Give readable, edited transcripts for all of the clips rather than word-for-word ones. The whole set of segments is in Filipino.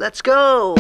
Let's go!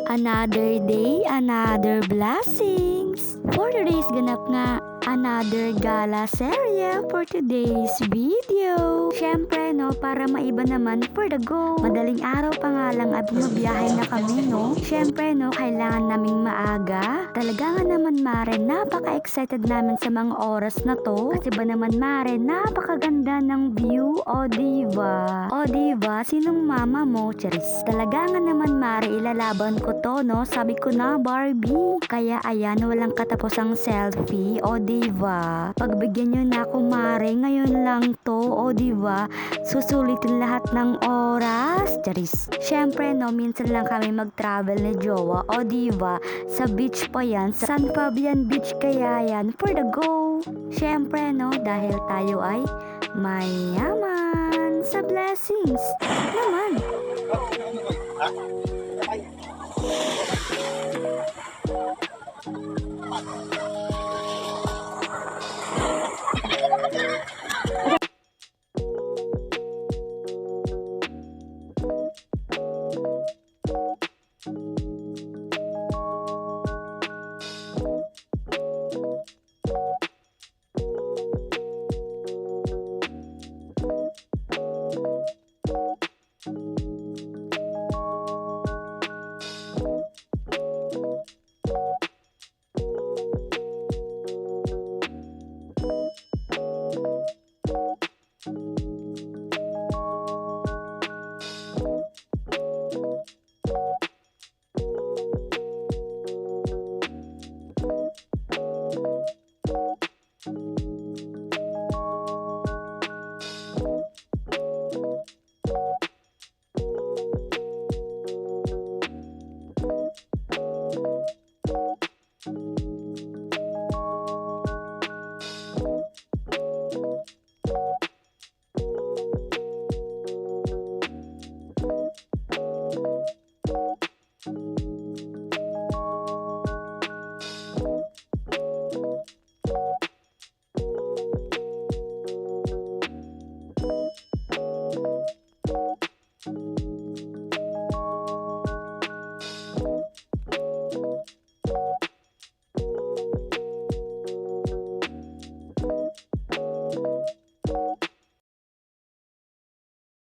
Another day, another blessings. For today's ganap nga, another gala serye for today's video. Syempre no, para maiba naman for the go. Madaling araw pa nga lang at bumabiyahe na kami no. Syempre no, kailangan naming maaga. Talaga nga naman mare, napaka-excited namin sa mga oras na to. Kasi ba naman mare, napakaganda ng view. O diba? O diba? Sinong mama mo? Charis. Talaga nga naman mare, ilalaban ko to no. Sabi ko na Barbie. Kaya ayan, walang katapusang selfie. O diba? Pagbigyan nyo na ako mare, ngayon lang to. O diba? Susulitin lahat ng oras. Charis. Syempre no, minsan lang kami mag-travel ni jowa. O diba? Sa beach pa yan. Sa San Fabian Beach kaya yan. For the go. Syempre no, dahil tayo ay mayaman sa blessings naman.